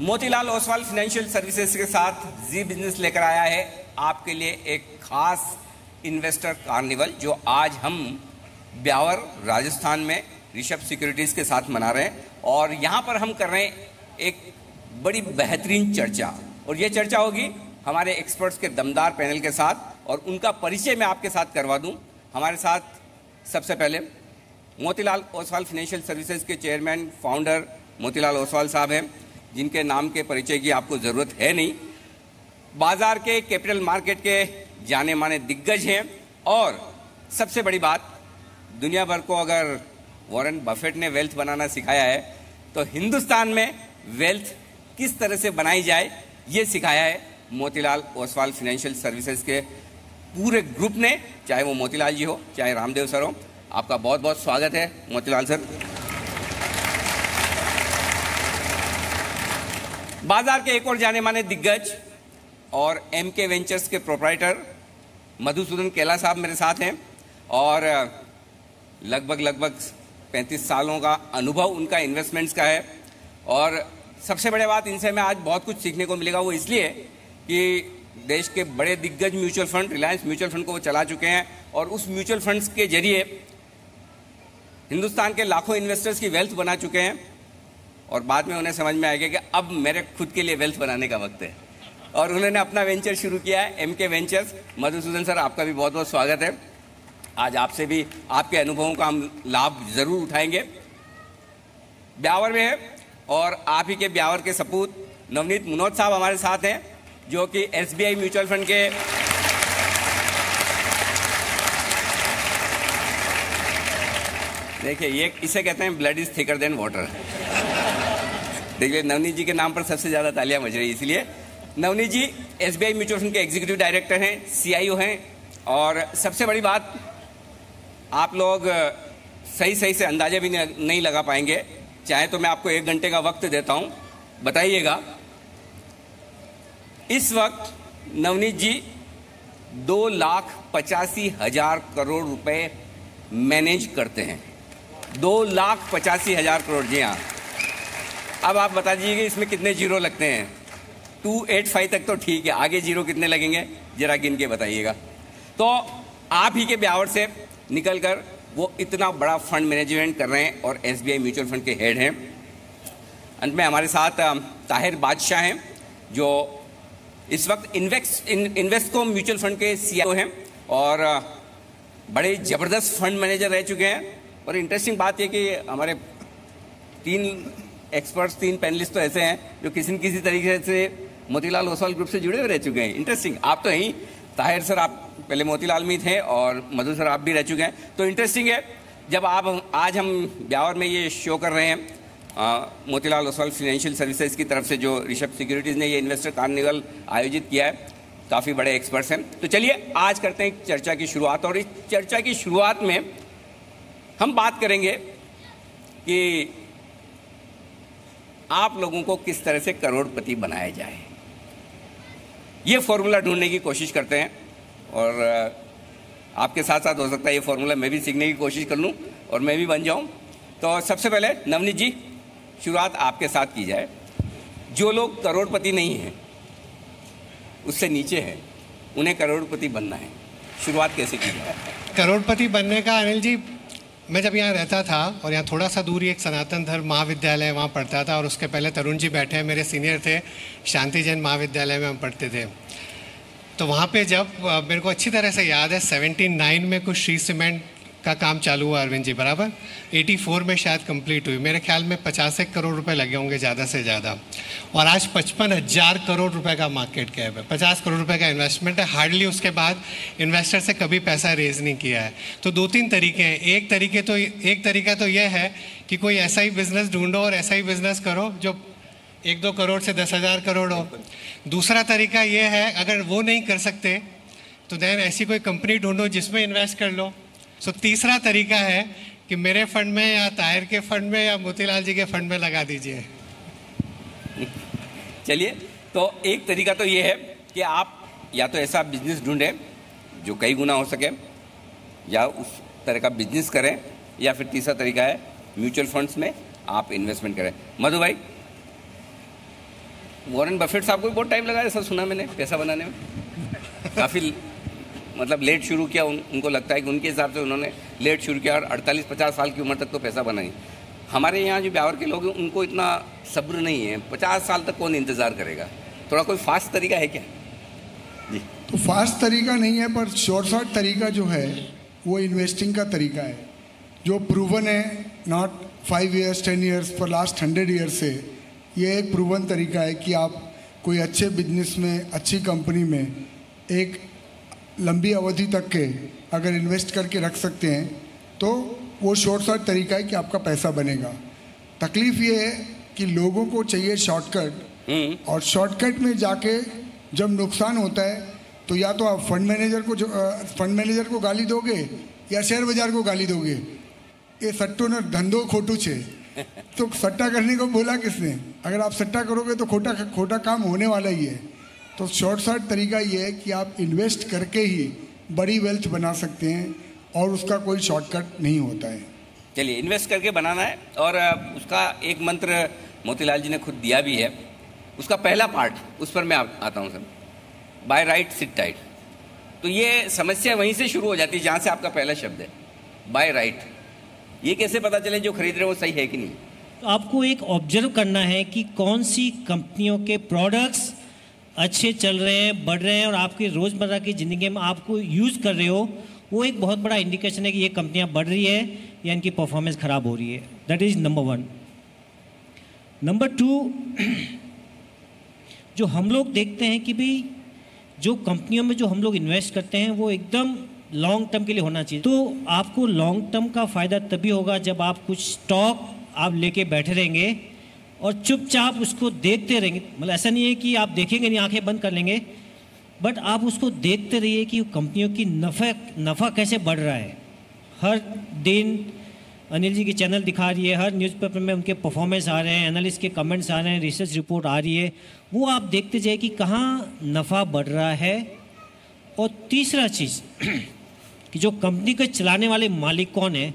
Motilal Oswal financial services के साथ जी business लेकर आया है आपके लिए एक खास इन्वेस्टर कार्निवल, जो आज हम ब्यावर राजस्थान में ऋषभ सिक्योरिटीज के साथ मना रहे हैं। और यहाँ पर हम कर रहे हैं एक बड़ी बेहतरीन चर्चा, और ये चर्चा होगी हमारे एक्सपर्ट्स के दमदार पैनल के साथ, और उनका परिचय मैं आपके साथ करवा दूं। हमारे साथ सबसे पहले मोतीलाल ओसवाल फाइनेंशियल सर्विसेज के चेयरमैन फाउंडर मोतीलाल ओसवाल साहब हैं, जिनके नाम के परिचय की आपको ज़रूरत है नहीं। बाजार के कैपिटल मार्केट के जाने माने दिग्गज हैं, और सबसे बड़ी बात, दुनिया भर को अगर वॉरेन बफेट ने वेल्थ बनाना सिखाया है, तो हिंदुस्तान में वेल्थ किस तरह से बनाई जाए ये सिखाया है मोतीलाल ओसवाल फाइनेंशियल सर्विसेज के पूरे ग्रुप ने, चाहे वो मोतीलाल जी हो चाहे रामदेव सर हो। आपका बहुत बहुत स्वागत है मोतीलाल सर। बाजार के एक और जाने माने दिग्गज और एमके वेंचर्स के प्रोप्राइटर मधुसूदन केला साहब मेरे साथ हैं, और लगभग 35 सालों का अनुभव उनका इन्वेस्टमेंट्स का है। और सबसे बड़ी बात, इनसे मैं आज बहुत कुछ सीखने को मिलेगा। वो इसलिए कि देश के बड़े दिग्गज mutual fund, Reliance mutual fund को वो चला चुके हैं, और उस म्यूचुअल फंड्स के जरिए हिंदुस्तान के लाखों इन्वेस्टर्स की वेल्थ बना चुके हैं। और बाद में उन्हें समझ में आएगा कि अब मेरे खुद के लिए वेल्थ बनाने का वक्त है, और उन्होंने अपना वेंचर शुरू किया है, एमके वेंचर्स। मधुसूदन सर, आपका भी बहुत बहुत स्वागत है। आज आपसे भी आपके अनुभवों का हम लाभ जरूर उठाएंगे। ब्यावर में है, और आप ही के ब्यावर के सपूत नवनीत मुनोद साहब हमारे साथ हैं, जो कि एसबीआई म्यूचुअल फंड के देखिए, ये इसे कहते हैं blood is thicker than water. देखिए, नवनीत जी के नाम पर सबसे ज्यादा तालियां बज रही है, इसलिए नवनीत जी एसबीआई म्यूचुअल फंड के एग्जीक्यूटिव डायरेक्टर हैं, सीआईओ हैं। और सबसे बड़ी बात, आप लोग सही से अंदाजे भी नहीं लगा पाएंगे, चाहे तो मैं आपको 1 घंटे का वक्त देता हूं, बताइएगा। इस वक्त नवनीत जी 2,85,000 करोड़ रुपए मैनेज करते हैं। 2,85,000 करोड़, जी हाँ। अब आप बता दीजिए कि इसमें कितने जीरो लगते हैं। 285 तक तो ठीक है, आगे जीरो कितने लगेंगे जरा गिन के बताइएगा। तो आप ही के ब्यावर से निकलकर वो इतना बड़ा फंड मैनेजमेंट कर रहे हैं, और एसबीआई म्यूचुअल फंड के हेड हैं। अंत में हमारे साथ ताहिर बादशाह हैं, जो इस वक्त इन्वेस्टको म्यूचुअल फंड के सीईओ हैं, और बड़े जबरदस्त फंड मैनेजर रह चुके हैं। और इंटरेस्टिंग बात यह कि हमारे 3 पैनलिस्ट तो ऐसे हैं जो किसी न किसी तरीके से मोतीलाल ओसवाल ग्रुप से जुड़े हुए रह चुके हैं। इंटरेस्टिंग, आप तो यहीं, ताहिर सर आप पहले मोतीलाल में थे, और मधु सर आप भी रह चुके हैं। तो इंटरेस्टिंग है, जब आज हम ब्यावर में ये शो कर रहे हैं, मोतीलाल ओसवाल फाइनेंशियल सर्विसेज की तरफ से जो ऋषभ सिक्योरिटीज़ ने ये इन्वेस्टर कार्निवल आयोजित किया है, काफ़ी बड़े एक्सपर्ट्स हैं। तो चलिए आज करते हैं चर्चा की शुरुआत, और इस चर्चा की शुरुआत में हम बात करेंगे कि आप लोगों को किस तरह से करोड़पति बनाया जाए। ये फॉर्मूला ढूंढने की कोशिश करते हैं, और आपके साथ साथ हो सकता है ये फॉर्मूला मैं भी सीखने की कोशिश कर लूँ और मैं भी बन जाऊँ। तो सबसे पहले नवनीत जी, शुरुआत आपके साथ की जाए। जो लोग करोड़पति नहीं हैं, उससे नीचे हैं, उन्हें करोड़पति बनना है, शुरुआत कैसे की जाए? करोड़पति बनने का, अनिल जी, मैं जब यहाँ रहता था, और यहाँ थोड़ा सा दूर ही एक सनातन धर्म महाविद्यालय वहाँ पढ़ता था, और उसके पहले तरुण जी बैठे हैं, मेरे सीनियर थे, शांति जैन महाविद्यालय में हम पढ़ते थे। तो वहाँ पे जब मेरे को अच्छी तरह से याद है, 79 में कुछ श्री सीमेंट का काम चालू हुआ, अरविंद जी, बराबर 84 में शायद कंप्लीट हुई। मेरे ख्याल में 50 करोड़ रुपए लगे होंगे ज़्यादा से ज़्यादा, और आज 55,000 करोड़ रुपए का मार्केट कैप है, 50 करोड़ रुपए का इन्वेस्टमेंट है। हार्डली उसके बाद इन्वेस्टर से कभी पैसा रेज नहीं किया है। तो 2-3 तरीके हैं। एक तरीका तो यह है कि कोई ऐसा ही बिजनेस ढूंढो और ऐसा ही बिजनेस करो जो 1-2 करोड़ से 10,000 करोड़ हो। दूसरा तरीका यह है, अगर वो नहीं कर सकते तो देन ऐसी कोई कंपनी ढूंढो जिसमें इन्वेस्ट कर लो। सो तीसरा तरीका है कि मेरे फंड में, या ताहिर के फंड में, या मोतीलाल जी के फंड में लगा दीजिए। चलिए, तो एक तरीका तो ये है कि आप या तो ऐसा बिजनेस ढूंढें जो कई गुना हो सके, या उस तरह का बिजनेस करें, या फिर तीसरा तरीका है म्यूचुअल फंड्स में आप इन्वेस्टमेंट करें। मधु भाई, वॉरेन बफेट साहब को भी बहुत टाइम लगा है, ऐसा सुना मैंने, पैसा बनाने में। काफ़ी मतलब लेट शुरू किया, उनको लगता है कि उनके हिसाब से उन्होंने लेट शुरू किया और 48-50 साल की उम्र तक तो पैसा बनाई। हमारे यहाँ जो ब्यावर के लोग हैं उनको इतना सब्र नहीं है, 50 साल तक कौन इंतज़ार करेगा। थोड़ा कोई फास्ट तरीका है क्या? जी, तो फास्ट तरीका नहीं है, पर शॉर्ट तरीका जो है वो इन्वेस्टिंग का तरीका है, जो प्रूवन है, नॉट 5 years 10 years पर लास्ट 100 years से। ये एक प्रूवन तरीका है कि आप कोई अच्छे बिजनेस में, अच्छी कंपनी में एक लंबी अवधि तक के अगर इन्वेस्ट करके रख सकते हैं तो वो शॉर्ट तरीका है कि आपका पैसा बनेगा। तकलीफ़ ये है कि लोगों को चाहिए शॉर्टकट, और शॉर्टकट में जाके जब नुकसान होता है तो या तो आप फंड मैनेजर को गाली दोगे या शेयर बाजार को गाली दोगे। ये सट्टो ने धंधो खोटू छे, तो सट्टा करने को बोला किसने? अगर आप सट्टा करोगे तो खोटा काम होने वाला ही है। तो शॉर्ट तरीका ये है कि आप इन्वेस्ट करके ही बड़ी वेल्थ बना सकते हैं और उसका कोई शॉर्टकट नहीं होता है। चलिए, इन्वेस्ट करके बनाना है, और उसका एक मंत्र मोतीलाल जी ने खुद दिया भी है। उसका पहला पार्ट, उस पर मैं आता हूँ sir, by right sit tight. तो ये समस्या वहीं से शुरू हो जाती है जहाँ से आपका पहला शब्द है, बाय राइट। ये कैसे पता चले जो खरीद रहे हैं वो सही है कि नहीं? तो आपको एक ऑब्जर्व करना है कि कौन सी कंपनियों के प्रोडक्ट्स अच्छे चल रहे हैं, बढ़ रहे हैं, और आपकी रोज़मर्रा की ज़िंदगी में आपको यूज़ कर रहे हो, वो एक बहुत बड़ा इंडिकेशन है कि ये कंपनियां बढ़ रही है या इनकी परफॉर्मेंस ख़राब हो रही है। That is number 1। नंबर 2, जो हम लोग देखते हैं कि भाई जो कंपनियों में जो हम लोग इन्वेस्ट करते हैं वो एकदम लॉन्ग टर्म के लिए होना चाहिए। तो आपको लॉन्ग टर्म का फ़ायदा तभी होगा जब आप कुछ स्टॉक आप लेके बैठे रहेंगे और चुपचाप उसको देखते रहेंगे। मतलब ऐसा नहीं है कि आप देखेंगे नहीं, आंखें बंद कर लेंगे, बट आप उसको देखते रहिए कि कंपनियों की नफ़ा कैसे बढ़ रहा है। हर दिन अनिल जी की चैनल दिखा रही है, हर न्यूज़पेपर में उनके परफॉर्मेंस आ रहे हैं, एनालिस्ट के कमेंट्स आ रहे हैं, रिसर्च रिपोर्ट आ रही है, वो आप देखते जाइए कि कहाँ नफ़ा बढ़ रहा है। और तीसरा चीज़ कि जो कंपनी को चलाने वाले मालिक कौन है,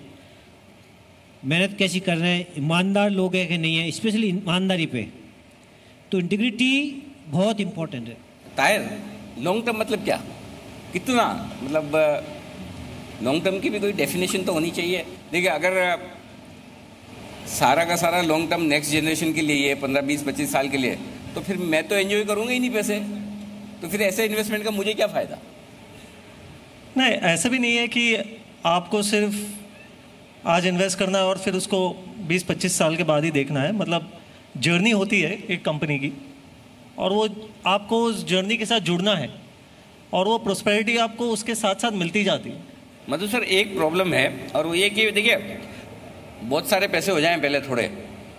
मेहनत कैसी कर रहे हैं, ईमानदार लोग हैं कि नहीं है, स्पेशली ईमानदारी पे। तो इंटीग्रिटी बहुत इम्पोर्टेंट है। ताहिर, लॉन्ग टर्म मतलब क्या, कितना, मतलब लॉन्ग टर्म की भी कोई डेफिनेशन तो होनी चाहिए। देखिए, अगर सारा का सारा लॉन्ग टर्म नेक्स्ट जनरेशन के लिए है, 15, 20, 25 साल के लिए, तो फिर मैं तो एंजॉय करूँगा ही नहीं पैसे, तो फिर ऐसे इन्वेस्टमेंट का मुझे क्या फ़ायदा? नहीं, ऐसा भी नहीं है कि आपको सिर्फ आज इन्वेस्ट करना है और फिर उसको 20-25 साल के बाद ही देखना है। मतलब जर्नी होती है एक कंपनी की, और वो आपको उस जर्नी के साथ जुड़ना है, और वो प्रोस्पेरिटी आपको उसके साथ साथ मिलती जाती है। मतलब सर, एक प्रॉब्लम है, और वो ये कि देखिए, बहुत सारे पैसे हो जाएं पहले थोड़े,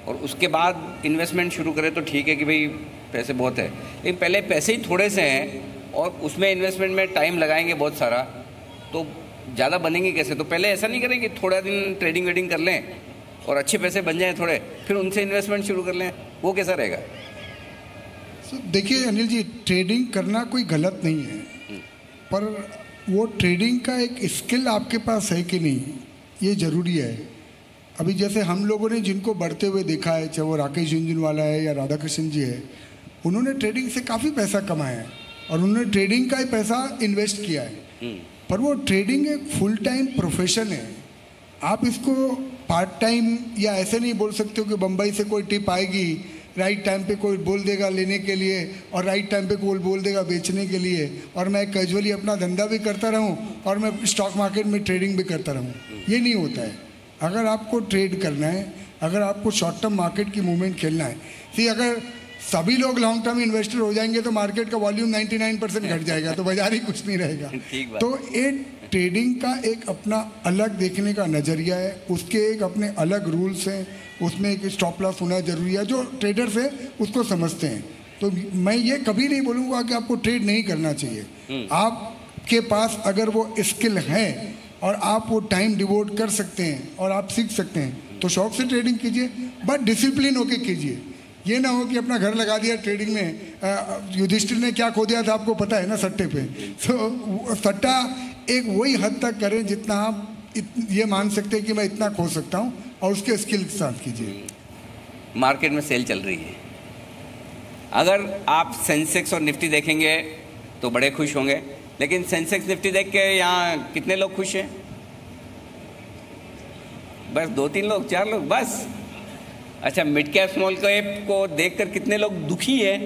और उसके बाद इन्वेस्टमेंट शुरू करें तो ठीक है कि भाई पैसे बहुत है, लेकिन पहले पैसे ही थोड़े से हैं और उसमें इन्वेस्टमेंट में टाइम लगाएंगे बहुत सारा, तो ज़्यादा बनेंगे कैसे? तो पहले ऐसा नहीं करें कि थोड़ा दिन ट्रेडिंग वेडिंग कर लें और अच्छे पैसे बन जाएं थोड़े, फिर उनसे इन्वेस्टमेंट शुरू कर लें, वो कैसा रहेगा? देखिए अनिल जी, ट्रेडिंग करना कोई गलत नहीं है, पर वो ट्रेडिंग का एक स्किल आपके पास है कि नहीं, ये ज़रूरी है। अभी जैसे हम लोगों ने जिनको बढ़ते हुए देखा है, चाहे वो राकेश झुनझुनवाला है या राधा कृष्ण जी है, उन्होंने ट्रेडिंग से काफ़ी पैसा कमाया है और उन्होंने ट्रेडिंग का ही पैसा इन्वेस्ट किया है। पर वो ट्रेडिंग एक फुल टाइम प्रोफेशन है। आप इसको पार्ट टाइम या ऐसे नहीं बोल सकते हो कि बम्बई से कोई टिप आएगी, राइट टाइम पे कोई बोल देगा लेने के लिए और राइट टाइम पे कोई बोल देगा बेचने के लिए, और मैं कैजुअली अपना धंधा भी करता रहूं और मैं स्टॉक मार्केट में ट्रेडिंग भी करता रहूं। ये नहीं होता है। अगर आपको ट्रेड करना है, अगर आपको शॉर्ट टर्म मार्केट की मूवमेंट खेलना है, फिर अगर सभी लोग लॉन्ग टर्म इन्वेस्टर हो जाएंगे तो मार्केट का वॉल्यूम 99% घट जाएगा, तो बाजार ही कुछ नहीं रहेगा। तो ये ट्रेडिंग का एक अपना अलग देखने का नज़रिया है, उसके एक अपने अलग रूल्स हैं, उसमें एक स्टॉप लॉस होना जरूरी है, जो ट्रेडर्स है उसको समझते हैं। तो मैं ये कभी नहीं बोलूँगा कि आपको ट्रेड नहीं करना चाहिए। आपके पास अगर वो स्किल है और आप वो टाइम डिवोट कर सकते हैं और आप सीख सकते हैं तो शौक से ट्रेडिंग कीजिए, बट डिसिप्लिन होके कीजिए। ये ना हो कि अपना घर लगा दिया ट्रेडिंग में। युधिष्ठिर ने क्या खो दिया था आपको पता है ना, सट्टे पे। तो सट्टा एक वही हद तक करें जितना आप ये मान सकते हैं कि मैं इतना खो सकता हूँ, और उसके स्किल के साथ कीजिए। मार्केट में सेल चल रही है, अगर आप सेंसेक्स और निफ्टी देखेंगे तो बड़े खुश होंगे, लेकिन सेंसेक्स निफ्टी देख के यहाँ कितने लोग खुश हैं? बस 2-3 लोग, 4 लोग बस। अच्छा, मिड कैप स्मॉल कैप को देखकर कितने लोग दुखी हैं?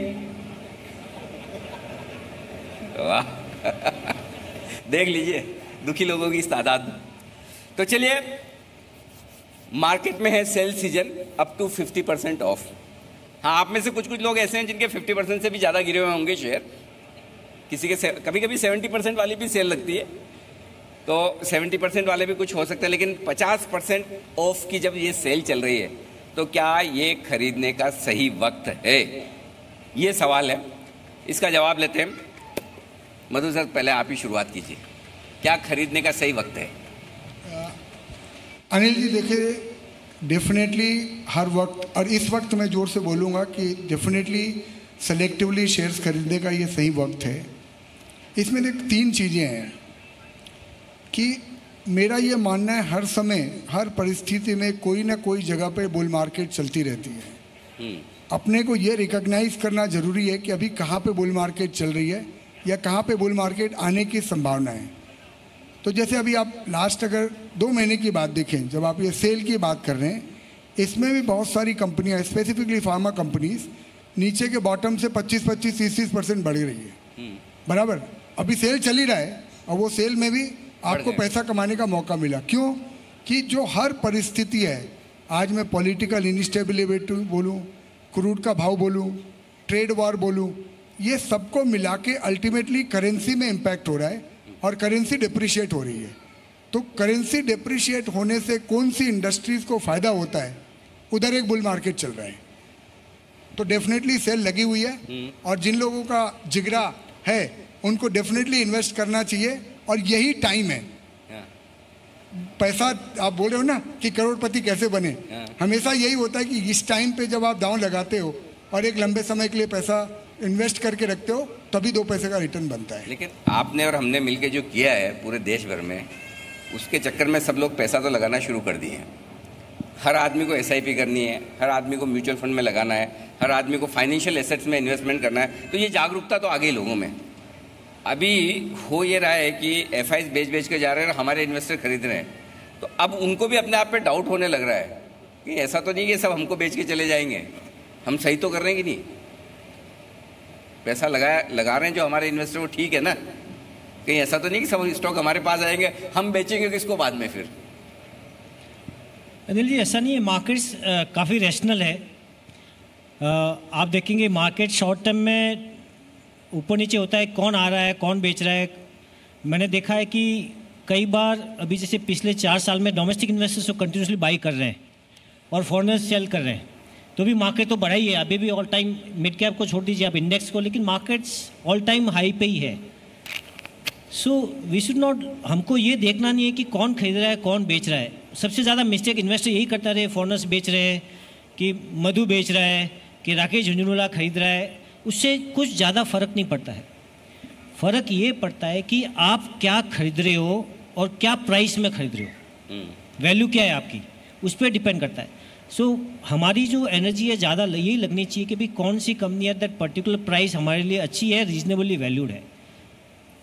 वाह देख लीजिए दुखी लोगों की इस तादाद। तो चलिए, मार्केट में है sale season up to 50% off. हाँ, आप में से कुछ लोग ऐसे हैं जिनके 50% से भी ज़्यादा गिरे हुए होंगे शेयर। किसी के कभी कभी 70% वाली भी सेल लगती है, तो 70% वाले भी कुछ हो सकते हैं, लेकिन 50% ऑफ की जब ये सेल चल रही है तो क्या ये खरीदने का सही वक्त है? ये सवाल है, इसका जवाब लेते हैं। मधु सर, पहले आप ही शुरुआत कीजिए, क्या खरीदने का सही वक्त है? अनिल जी देखिए, डेफिनेटली हर वक्त, और इस वक्त मैं जोर से बोलूँगा कि डेफिनेटली सेलेक्टिवली शेयर्स खरीदने का ये सही वक्त है। इसमें देख 3 चीज़ें हैं कि मेरा ये मानना है हर समय हर परिस्थिति में कोई ना कोई जगह पे बुल मार्केट चलती रहती है। अपने को ये रिकॉग्नाइज करना ज़रूरी है कि अभी कहाँ पे बुल मार्केट चल रही है या कहाँ पे बुल मार्केट आने की संभावना है। तो जैसे अभी आप लास्ट अगर 2 महीने की बात देखें, जब आप ये सेल की बात कर रहे हैं, इसमें भी बहुत सारी कंपनियां, स्पेसिफिकली फार्मा कंपनीज, नीचे के बॉटम से 25-30% बढ़ रही है। बराबर, अभी सेल चल ही रहा है और वो सेल में भी आपको पैसा कमाने का मौका मिला। क्यों? कि जो हर परिस्थिति है, आज मैं पॉलिटिकल इनस्टेबिलिटी बोलूँ, क्रूड का भाव बोलूँ, ट्रेड वॉर बोलूँ, ये सबको मिला के अल्टीमेटली करेंसी में इम्पैक्ट हो रहा है और करेंसी डिप्रिशिएट हो रही है। तो करेंसी डिप्रिशिएट होने से कौन सी इंडस्ट्रीज को फ़ायदा होता है? उधर एक बुल मार्केट चल रहा है, तो डेफिनेटली सेल लगी हुई है और जिन लोगों का जिगरा है उनको डेफिनेटली इन्वेस्ट करना चाहिए और यही टाइम है। पैसा, आप बोल रहे हो ना कि करोड़पति कैसे बने, हमेशा यही होता है कि इस टाइम पे जब आप दांव लगाते हो और एक लंबे समय के लिए पैसा इन्वेस्ट करके रखते हो, तभी 2 पैसे का रिटर्न बनता है। लेकिन आपने और हमने मिलकर जो किया है पूरे देश भर में, उसके चक्कर में सब लोग पैसा तो लगाना शुरू कर दिए हैं। हर आदमी को SIP करनी है, हर आदमी को म्यूचुअल फंड में लगाना है, हर आदमी को फाइनेंशियल एसेट्स में इन्वेस्टमेंट करना है। तो ये जागरूकता तो आ गई लोगों में। अभी हो ये रहा है कि FIs बेच के जा रहे हैं और हमारे इन्वेस्टर खरीद रहे हैं, तो अब उनको भी अपने आप पे डाउट होने लग रहा है कि ऐसा तो नहीं कि सब हमको बेच के चले जाएंगे, हम सही तो कर रहे हैं कि नहीं? पैसा लगा रहे हैं जो हमारे इन्वेस्टर, वो ठीक है ना? कहीं ऐसा तो नहीं कि सब स्टॉक हमारे पास आएंगे, हम बेचेंगे किसको बाद में फिर? अनिल जी, ऐसा नहीं है, मार्केट्स काफ़ी रैशनल है। आप देखेंगे मार्केट शॉर्ट टर्म में ऊपर नीचे होता है, कौन आ रहा है कौन बेच रहा है। मैंने देखा है कि कई बार अभी जैसे पिछले 4 साल में डोमेस्टिक इन्वेस्टर्स को कंटिन्यूसली बाई कर रहे हैं और फॉरेनर्स सेल कर रहे हैं, तो भी मार्केट तो बढ़ा ही है। अभी भी ऑल टाइम, मिड कैप को छोड़ दीजिए आप, इंडेक्स को, लेकिन मार्केट्स ऑल टाइम हाई पे ही है। सो वी शुड नॉट, हमको ये देखना नहीं है कि कौन खरीद रहा है कौन बेच रहा है। सबसे ज़्यादा मिस्टेक इन्वेस्टर यही करता रहे, फॉरेनर्स बेच रहे हैं कि मधु बेच रहा है कि राकेश झुंझुनवाला खरीद रहा है, उससे कुछ ज़्यादा फ़र्क नहीं पड़ता है। फ़र्क ये पड़ता है कि आप क्या खरीद रहे हो और क्या प्राइस में खरीद रहे हो, वैल्यू क्या है आपकी, उस पर डिपेंड करता है। सो हमारी जो एनर्जी है ज़्यादा यही लगनी चाहिए कि भाई कौन सी company at that particular price हमारे लिए अच्छी है, रीजनेबली वैल्यूड है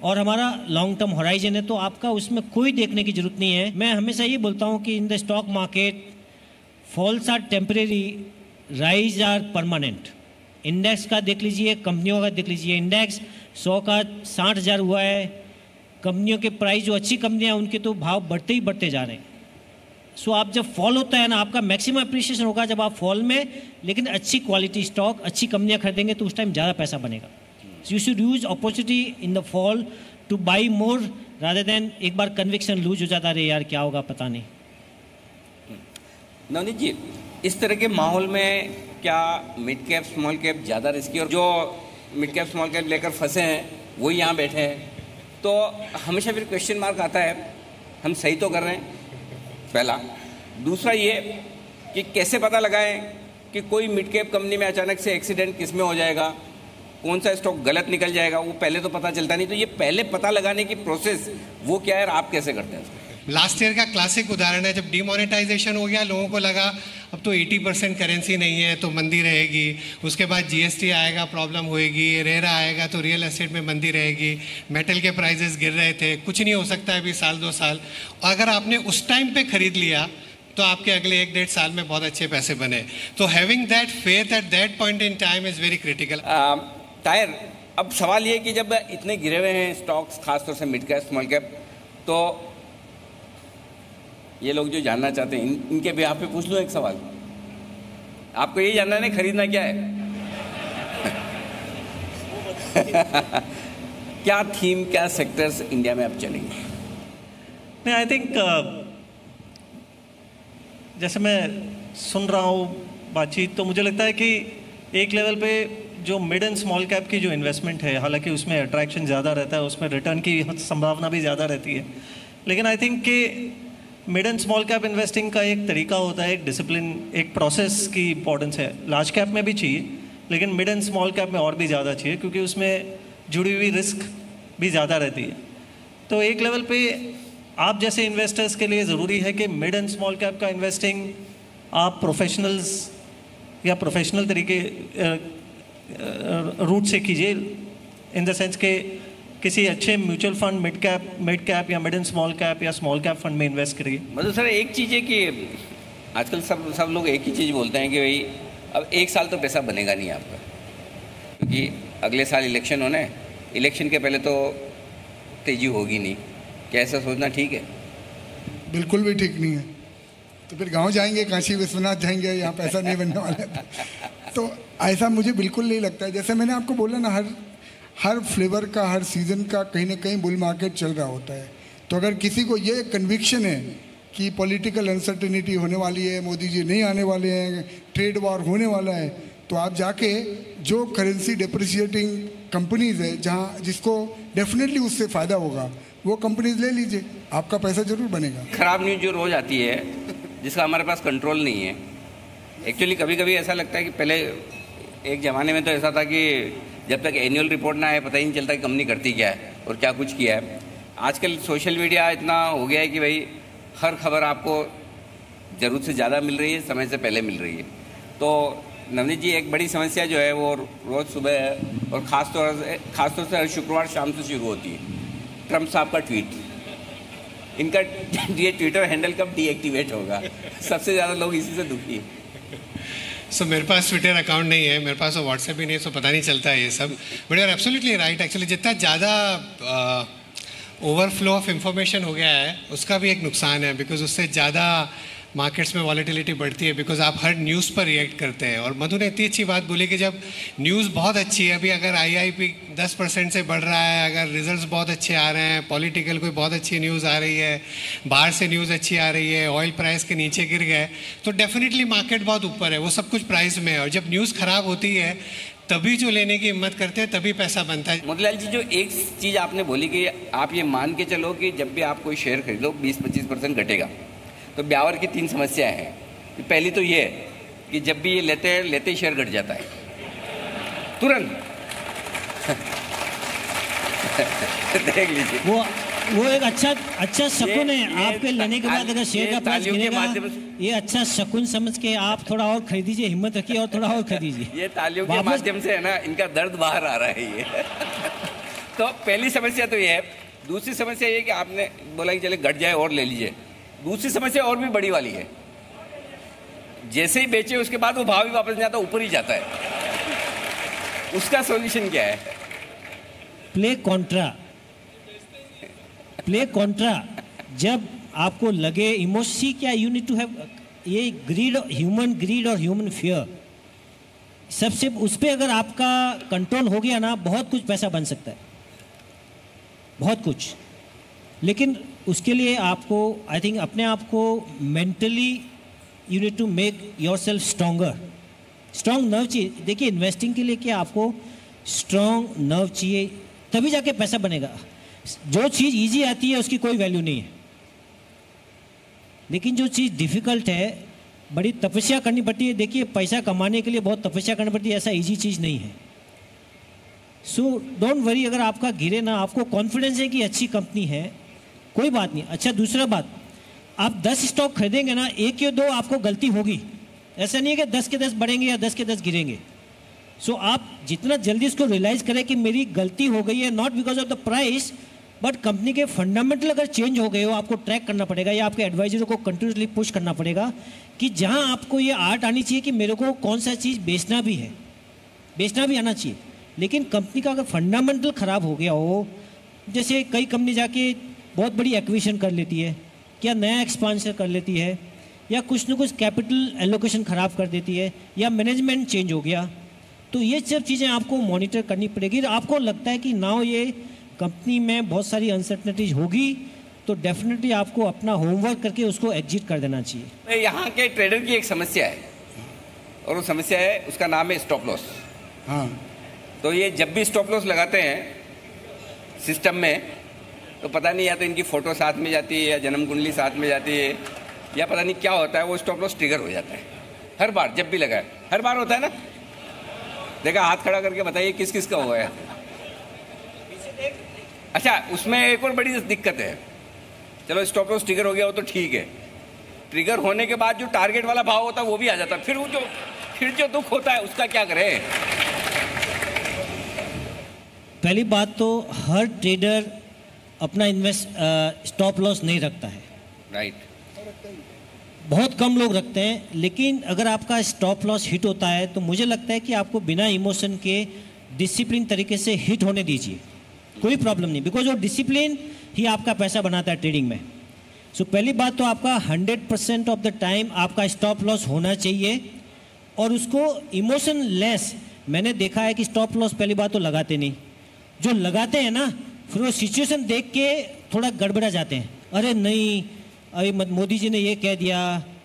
और हमारा लॉन्ग टर्म होराइजन है, तो आपका उसमें कोई देखने की ज़रूरत नहीं है। मैं हमेशा ये बोलता हूँ कि in the stock market falls are temporary, rise are permanent. Index का देख लीजिए, कंपनियों का देख लीजिए, इंडेक्स 100 का 60,000 हुआ है, कंपनियों के प्राइस जो अच्छी कंपनियाँ उनके तो भाव बढ़ते ही बढ़ते जा रहे हैं। सो आप जब फॉल होता है ना, आपका मैक्सिमम अप्रिशिएशन होगा जब आप फॉल में, लेकिन अच्छी क्वालिटी स्टॉक, अच्छी कंपनियाँ खरीदेंगे तो उस टाइम ज़्यादा पैसा बनेगा। So you should use opportunity in the fall two by more rather than एक बार कन्विक्शन लूज हो जाता है, यार क्या होगा पता नहीं। नवनीत जी, इस तरह के माहौल में क्या मिड कैप स्मॉल कैप ज़्यादा रिस्की, और जो मिड कैप स्मॉल कैप लेकर फंसे हैं वो यहाँ बैठे हैं, तो हमेशा फिर क्वेश्चन मार्क आता है, हम सही तो कर रहे हैं? पहला। दूसरा ये कि कैसे पता लगाएं कि कोई मिड कैप कंपनी में अचानक से एक्सीडेंट किस में हो जाएगा, कौन सा स्टॉक गलत निकल जाएगा, वो पहले तो पता चलता नहीं। तो ये पहले पता लगाने की प्रोसेस वो क्या है और आप कैसे करते हैं? लास्ट ईयर का क्लासिक उदाहरण है, जब डिमोनेटाइजेशन हो गया लोगों को लगा अब तो 80% करेंसी नहीं है तो मंदी रहेगी, उसके बाद जीएसटी आएगा प्रॉब्लम होएगी, रेरा आएगा तो रियल एस्टेट में मंदी रहेगी, मेटल के प्राइसेस गिर रहे थे, कुछ नहीं हो सकता है अभी साल 2 साल। और अगर आपने उस टाइम पे खरीद लिया तो आपके अगले 1-1.5 साल में बहुत अच्छे पैसे बने। तो having that faith at that point in time is very critical. Tahir, अब सवाल ये कि जब इतने गिरे हुए हैं स्टॉक्स, खासतौर से मिड कैप स्मॉल कैप, तो ये लोग जो जानना चाहते हैं इनके भी आप पे पूछ लूँ एक सवाल। आपको ये जानना है खरीदना क्या है? क्या थीम, क्या सेक्टर्स इंडिया में अब चलेंगे? नहीं, आई थिंक जैसे मैं सुन रहा हूँ बातचीत, तो मुझे लगता है कि एक लेवल पे जो मिड एंड स्मॉल कैप की जो इन्वेस्टमेंट है, हालांकि उसमें अट्रैक्शन ज़्यादा रहता है, उसमें रिटर्न की संभावना भी ज़्यादा रहती है, लेकिन आई थिंक कि mid and small cap investing का एक तरीका होता है, एक डिसिप्लिन, एक प्रोसेस की इंपॉर्टेंस है। लार्ज कैप में भी चाहिए, लेकिन मिड एंड स्मॉल कैप में और भी ज़्यादा चाहिए, क्योंकि उसमें जुड़ी हुई रिस्क भी ज़्यादा रहती है। तो एक लेवल पे आप जैसे इन्वेस्टर्स के लिए ज़रूरी है कि मिड एंड स्मॉल कैप का इन्वेस्टिंग आप प्रोफेशनल्स या प्रोफेशनल तरीके रूट से कीजिए, इन द सेंस के किसी अच्छे म्यूचुअल फंड मिड कैप या मिड एंड स्मॉल कैप या स्मॉल कैप फंड में इन्वेस्ट करिए। मतलब सर एक चीज़ है कि आजकल सब लोग एक ही चीज़ बोलते हैं कि भाई अब 1 साल तो पैसा बनेगा नहीं आपका, क्योंकि अगले साल इलेक्शन होना है, इलेक्शन के पहले तो तेज़ी होगी नहीं। क्या ऐसा सोचना ठीक है? बिल्कुल भी ठीक नहीं है। तो फिर गांव जाएंगे, काशी विश्वनाथ जाएंगे, यहाँ पैसा नहीं बनने वाला है। तो ऐसा मुझे बिल्कुल नहीं लगता है। जैसे मैंने आपको बोला ना, हर फ्लेवर का, हर सीज़न का कहीं ना कहीं बुल मार्केट चल रहा होता है। तो अगर किसी को ये कन्विक्शन है कि पॉलिटिकल अनसर्टेनिटी होने वाली है, मोदी जी नहीं आने वाले हैं, ट्रेड वॉर होने वाला है, तो आप जाके जो करेंसी डेप्रिशिएटिंग कंपनीज है, जहाँ जिसको डेफिनेटली उससे फ़ायदा होगा, वो कंपनीज ले लीजिए, आपका पैसा जरूर बनेगा। खराब न्यूज़ जो रोज़ आती है, जिसका हमारे पास कंट्रोल नहीं है। एक्चुअली कभी कभी ऐसा लगता है कि पहले एक ज़माने में तो ऐसा था कि जब तक एनुअल रिपोर्ट ना आए पता ही नहीं चलता कि कंपनी करती क्या है और क्या कुछ किया है। आजकल सोशल मीडिया इतना हो गया है कि भाई हर खबर आपको ज़रूरत से ज़्यादा मिल रही है, समय से पहले मिल रही है। तो नवनीत जी, एक बड़ी समस्या जो है वो रोज़ सुबह और ख़ासतौर से हर शुक्रवार शाम से शुरू होती है। ट्रम्प साहब का ट्वीट, इनका ये ट्विटर हैंडल कब डीएक्टिवेट होगा? सबसे ज़्यादा लोग इसी से दुखी हैं। सो मेरे पास ट्विटर अकाउंट नहीं है, मेरे पास तो व्हाट्सएप भी नहीं है, सो पता नहीं चलता है ये सब। But you are absolutely right. Actually जितना ज़्यादा ओवरफ्लो ऑफ इंफॉर्मेशन हो गया है उसका भी एक नुकसान है, बिकॉज उससे ज़्यादा मार्केट्स में वॉलेटिलिटी बढ़ती है, बिकॉज आप हर न्यूज़ पर रिएक्ट करते हैं। और मधु ने इतनी अच्छी बात बोली कि जब न्यूज़ बहुत अच्छी है, अभी अगर आईआईपी 10% से बढ़ रहा है, अगर रिजल्ट्स बहुत अच्छे आ रहे हैं, पॉलिटिकल कोई बहुत अच्छी न्यूज़ आ रही है, बाहर से न्यूज़ अच्छी आ रही है, ऑयल प्राइस के नीचे गिर गए, तो डेफिनेटली मार्केट बहुत ऊपर है, वो सब कुछ प्राइस में है। और जब न्यूज़ ख़राब होती है तभी जो लेने की हिम्मत करते हैं, तभी पैसा बनता है। मोतीलाल जी, जो एक चीज़ आपने बोली कि आप ये मान के चलो कि जब भी आप कोई शेयर खरीदो 20-25% घटेगा, तो ब्यावर की 3 समस्याएं हैं। पहली तो ये है कि जब भी ये लेते ही शेयर घट जाता है तुरंत। देख लीजिए, वो एक अच्छा शकुन है। आपके लेने के बाद अगर शेयर का प्राइस गिरेगा, ये अच्छा शकुन समझ के आप थोड़ा और खरीदीजिए, हिम्मत रखिए और थोड़ा और खरीदीजिए। ये तालियों के माध्यम से है ना, इनका दर्द बाहर आ रहा है ये। तो पहली समस्या तो ये है। दूसरी समस्या ये कि आपने बोला कि चले घट जाए और ले लीजिए। दूसरी समस्या और भी बड़ी वाली है, जैसे ही बेचे उसके बाद वो भाव ही वापस नहीं आता, ऊपर ही जाता है। उसका सॉल्यूशन क्या है? Play Contra. जब आपको लगे इमोशी, क्या यू नीड टू हैव ये ग्रीड, ह्यूमन ग्रीड और ह्यूमन फियर, सबसे उस पर अगर आपका कंट्रोल हो गया ना, बहुत कुछ पैसा बन सकता है, बहुत कुछ। लेकिन उसके लिए आपको, आई थिंक, अपने आप को mentally you need to make yourself stronger. Strong nerve चाहिए। देखिए, इन्वेस्टिंग के लिए क्या आपको स्ट्रॉन्ग नर्व चाहिए, तभी जाके पैसा बनेगा। जो चीज़ इजी आती है उसकी कोई वैल्यू नहीं है, लेकिन जो चीज़ डिफ़िकल्ट है, बड़ी तपस्या करनी पड़ती है। देखिए, पैसा कमाने के लिए बहुत तपस्या करनी पड़ती है, ऐसा इजी चीज़ नहीं है। सो डोंट वरी, अगर आपका गिरे ना, आपको कॉन्फिडेंस है कि अच्छी कंपनी है, कोई बात नहीं। अच्छा, दूसरा बात, आप 10 स्टॉक खरीदेंगे ना, 1 या 2 आपको गलती होगी, ऐसा नहीं है कि 10 के 10 बढ़ेंगे या 10 के 10 गिरेंगे। सो आप जितना जल्दी इसको रियलाइज करें कि मेरी गलती हो गई है, not because of the price but company के फंडामेंटल अगर चेंज हो गए हो, आपको ट्रैक करना पड़ेगा या आपके एडवाइजरों को कंटिन्यूसली पुश करना पड़ेगा कि जहां आपको ये आर्ट आनी चाहिए कि मेरे को कौन सा चीज़ बेचना भी है, बेचना भी आना चाहिए। लेकिन कंपनी का अगर फंडामेंटल ख़राब हो गया हो, जैसे कई कंपनी जाके बहुत बड़ी एक्विजिशन कर लेती है, क्या नया एक्सपांशन कर लेती है, या कुछ न कुछ कैपिटल एलोकेशन ख़राब कर देती है, या मैनेजमेंट चेंज हो गया, तो ये सब चीज़ें आपको मॉनिटर करनी पड़ेगी। आपको लगता है कि नाउ ये कंपनी में बहुत सारी अनसर्टनिटीज होगी, तो डेफिनेटली आपको अपना होमवर्क करके उसको एग्जिट कर देना चाहिए। यहाँ के ट्रेडर की एक समस्या है, और वो समस्या है, उसका नाम है स्टॉप लॉस। हाँ, तो ये जब भी स्टॉप लॉस लगाते हैं सिस्टम में, तो पता नहीं या तो इनकी फ़ोटो साथ में जाती है या जन्म कुंडली साथ में जाती है, या पता नहीं क्या होता है, वो स्टॉप लॉस ट्रिगर हो जाता है हर बार जब भी लगाए। हर बार होता है ना? देखा, हाथ खड़ा करके बताइए किस किस का हुआ है। अच्छा, उसमें एक और बड़ी दिक्कत है, चलो स्टॉप लॉस ट्रिगर हो गया हो तो ठीक है, ट्रिगर होने के बाद जो टारगेट वाला भाव होता है वो भी आ जाता है, फिर जो दुख होता है उसका क्या करें? पहली बात तो हर ट्रेडर अपना स्टॉप लॉस नहीं रखता है, राइट। बहुत कम लोग रखते हैं। लेकिन अगर आपका स्टॉप लॉस हिट होता है तो मुझे लगता है कि आपको बिना इमोशन के डिसिप्लिन तरीके से हिट होने दीजिए, कोई प्रॉब्लम नहीं, बिकॉज वो डिसिप्लिन ही आपका पैसा बनाता है ट्रेडिंग में। सो पहली बात तो आपका 100% ऑफ द टाइम आपका स्टॉप लॉस होना चाहिए, और उसको इमोशन लेस। मैंने देखा है कि स्टॉप लॉस पहली बात तो लगाते नहीं, जो लगाते हैं ना फिर वो सिचुएशन देख के थोड़ा गड़बड़ा जाते हैं, अरे नहीं अभी मोदी जी ने ये कह दिया,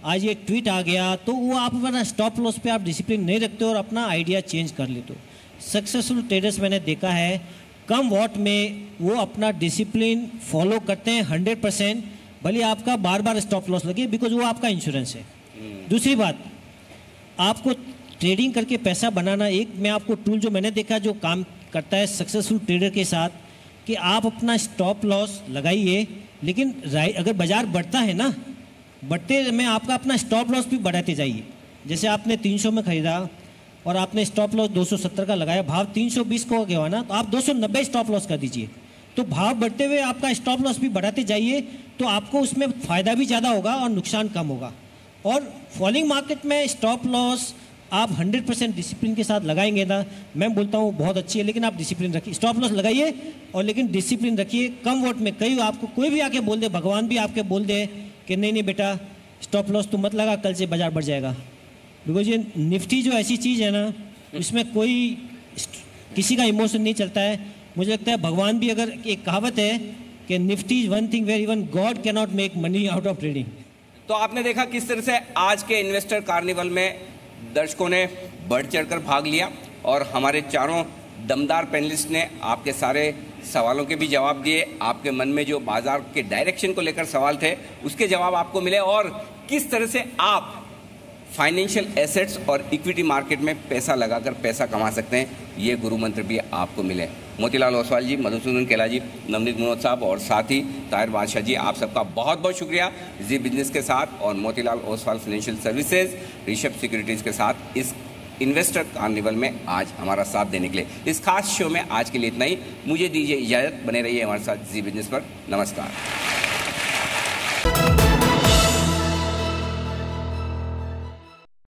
आज ये ट्वीट आ गया, तो वो आप अपना स्टॉप लॉस पे आप डिसिप्लिन नहीं रखते और अपना आइडिया चेंज कर लेते हो। सक्सेसफुल ट्रेडर्स मैंने देखा है कम वॉट में वो अपना डिसिप्लिन फॉलो करते हैं 100%, भले आपका बार बार स्टॉप लॉस लगे, बिकॉज वो आपका इंश्योरेंस है। दूसरी बात, आपको ट्रेडिंग करके पैसा बनाना, एक मैं आपको टूल जो मैंने देखा जो काम करता है सक्सेसफुल ट्रेडर के साथ, कि आप अपना स्टॉप लॉस लगाइए, लेकिन अगर बाजार बढ़ता है ना, बढ़ते में आपका अपना स्टॉप लॉस भी बढ़ाते जाइए। जैसे आपने 300 में खरीदा और आपने स्टॉप लॉस 270 का लगाया, भाव 320 को गया ना, तो आप 290 स्टॉप लॉस कर दीजिए। तो भाव बढ़ते हुए आपका स्टॉप लॉस भी बढ़ाते जाइए, तो आपको उसमें फ़ायदा भी ज़्यादा होगा और नुकसान कम होगा। और फॉलिंग मार्केट में स्टॉप लॉस आप 100% डिसिप्लिन के साथ लगाएंगे ना, मैं बोलता हूँ बहुत अच्छी है, लेकिन आप डिसिप्लिन रखिए, स्टॉप लॉस लगाइए और लेकिन डिसिप्लिन रखिए। कम वोट में कई आपको कोई भी आके बोल दे, भगवान भी आपके बोल दे कि नहीं नहीं बेटा स्टॉप लॉस तो मत लगा, कल से बाजार बढ़ जाएगा। बिकॉज ये निफ्टी जो ऐसी चीज़ है ना, इसमें कोई किसी का इमोशन नहीं चलता है। मुझे लगता है भगवान भी, अगर एक कहावत है कि Nifty is one thing where even God cannot make money out of trading. तो आपने देखा किस तरह से आज के इन्वेस्टर कार्निवल में दर्शकों ने बढ़ चढ़कर भाग लिया, और हमारे चारों दमदार पैनलिस्ट ने आपके सारे सवालों के भी जवाब दिए। आपके मन में जो बाजार के डायरेक्शन को लेकर सवाल थे उसके जवाब आपको मिले, और किस तरह से आप फाइनेंशियल एसेट्स और इक्विटी मार्केट में पैसा लगाकर पैसा कमा सकते हैं, ये गुरु मंत्र भी आपको मिले। मोतीलाल ओसवाल जी, मधुसूदन केला जी, नवनीत मनोज साहब और साथ ही ताहिर बादशाह जी, आप सबका बहुत बहुत शुक्रिया जी बिजनेस के साथ और Motilal Oswal financial services, Rishabh securities के साथ इस इन्वेस्टर कार्निवल में आज हमारा साथ देने के लिए। इस खास शो में आज के लिए इतना ही, मुझे दीजिए इजाज़त, बने रहिए हमारे साथ जी बिजनेस पर। नमस्कार।